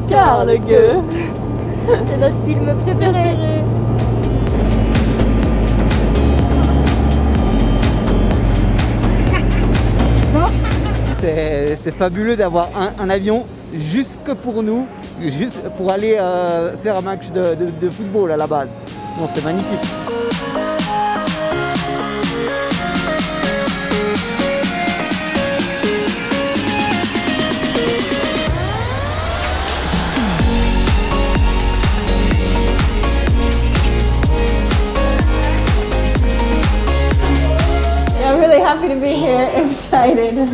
Karl Gueux. C'est notre film préféré. C'est fabuleux d'avoir un avion jusque pour nous, juste pour aller faire un match de football à la base. Non, c'est magnifique. Yeah, I'm really happy to be here, excited.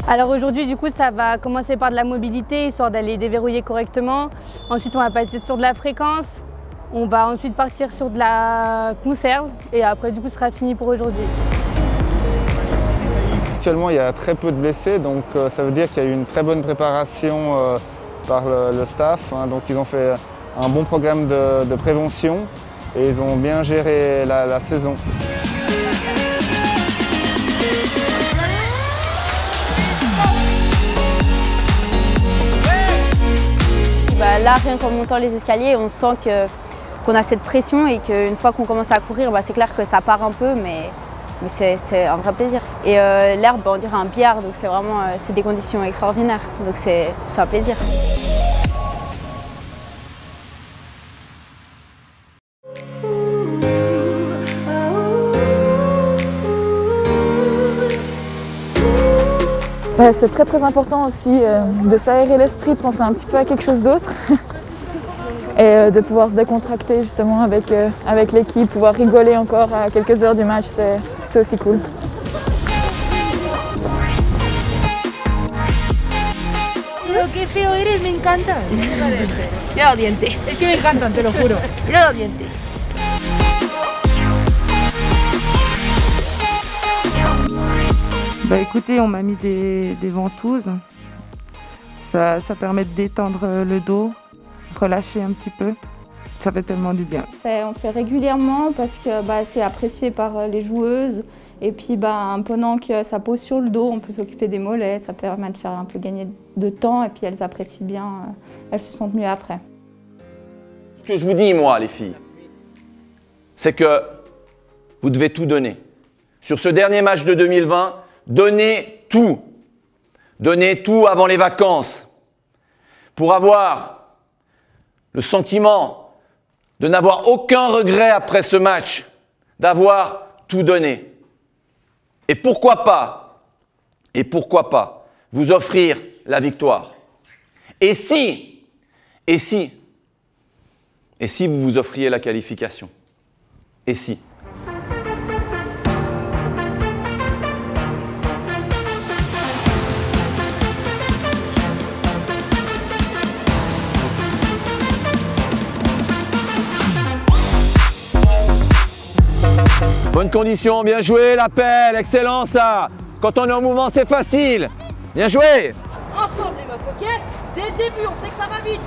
Alors aujourd'hui, du coup, ça va commencer par de la mobilité, histoire d'aller déverrouiller correctement. Ensuite, on va passer sur de la fréquence. On va ensuite partir sur de la conserve. Et après, du coup, ce sera fini pour aujourd'hui. Actuellement, il y a très peu de blessés, donc ça veut dire qu'il y a eu une très bonne préparation par le staff. Donc ils ont fait un bon programme de prévention et ils ont bien géré la saison. Là, rien qu'en montant les escaliers, on sent qu'on a cette pression et qu'une fois qu'on commence à courir, c'est clair que ça part un peu, mais c'est un vrai plaisir. Et l'herbe, on dirait un billard, donc c'est vraiment des conditions extraordinaires, donc c'est un plaisir. C'est très important aussi de s'aérer l'esprit, de penser un petit peu à quelque chose d'autre et de pouvoir se décontracter justement avec l'équipe, pouvoir rigoler encore à quelques heures du match, c'est aussi cool. Pero qué feo eres, me encanta. Mira los dientes. Es que me encantan, te lo juro. Mira los dientes. Écoutez, on m'a mis des ventouses. Ça permet de détendre le dos, relâcher un petit peu. Ça fait tellement du bien. On fait régulièrement parce que c'est apprécié par les joueuses. Et puis pendant que ça pose sur le dos, on peut s'occuper des mollets. Ça permet de faire un peu gagner de temps et puis elles apprécient bien, elles se sentent mieux après. Ce que je vous dis, moi, les filles, c'est que vous devez tout donner. Sur ce dernier match de 2020, donnez tout. Donnez tout avant les vacances pour avoir le sentiment de n'avoir aucun regret après ce match, d'avoir tout donné. Et pourquoi pas vous offrir la victoire. Et si vous vous offriez la qualification? Et si? Bonne condition, bien joué, l'appel, excellent ça. Quand on est en mouvement, c'est facile. Bien joué. Ensemble les meufs, ok? Dès le début, on sait que ça va vite.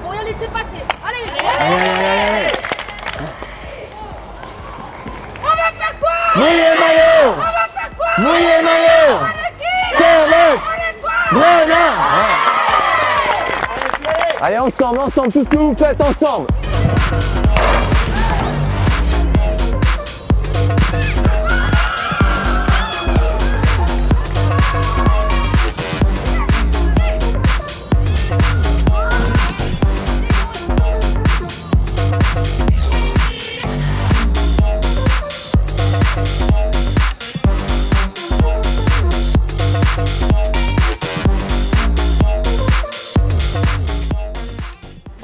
Faut rien laisser passer. Allez, Allez. On va faire quoi? Mouillez le maillot. On va faire quoi? Mouillez le maillot. Serre-le. Grenat. Allez, ensemble, tout ce que vous faites ensemble.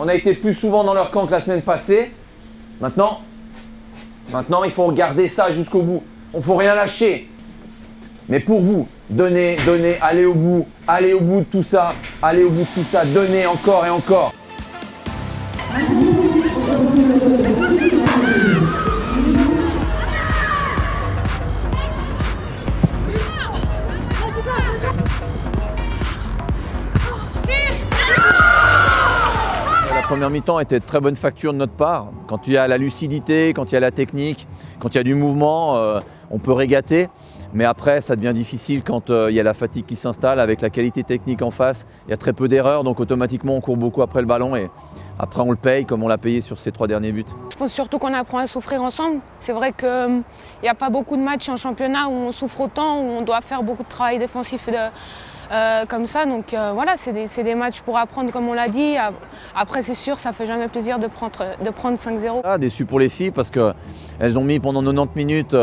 On a été plus souvent dans leur camp que la semaine passée. Maintenant, il faut garder ça jusqu'au bout. On ne faut rien lâcher. Mais pour vous, donnez, allez au bout de tout ça, donnez encore et encore. La première mi-temps était de très bonne facture de notre part. Quand il y a la lucidité, quand il y a la technique, quand il y a du mouvement, on peut régater. Mais après, ça devient difficile quand il y a la fatigue qui s'installe avec la qualité technique en face. Il y a très peu d'erreurs, donc automatiquement, on court beaucoup après le ballon et après, on le paye comme on l'a payé sur ces 3 derniers buts. Je pense surtout qu'on apprend à souffrir ensemble. C'est vrai qu'il n'y a pas beaucoup de matchs en championnat où on souffre autant, où on doit faire beaucoup de travail défensif comme ça. Donc voilà, c'est des matchs pour apprendre, comme on l'a dit. Après, c'est sûr, ça ne fait jamais plaisir de prendre 5-0. Déçu pour les filles parce qu'elles ont mis pendant 90 minutes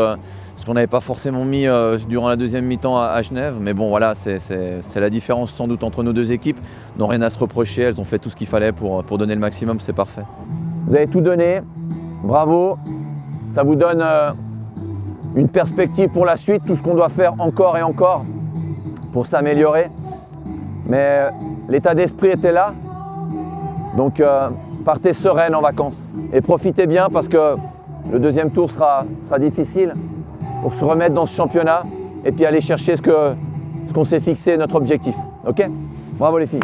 ce qu'on n'avait pas forcément mis durant la deuxième mi-temps à Genève. Mais bon, voilà, c'est la différence sans doute entre nos deux équipes. Elles n'ont rien à se reprocher, elles ont fait tout ce qu'il fallait pour donner le maximum, c'est parfait. Vous avez tout donné, bravo. Ça vous donne une perspective pour la suite, tout ce qu'on doit faire encore et encore pour s'améliorer. Mais l'état d'esprit était là. Donc partez sereine en vacances et profitez bien parce que le deuxième tour sera difficile pour se remettre dans ce championnat et puis aller chercher ce qu'on s'est fixé, notre objectif. Ok ? Bravo les filles.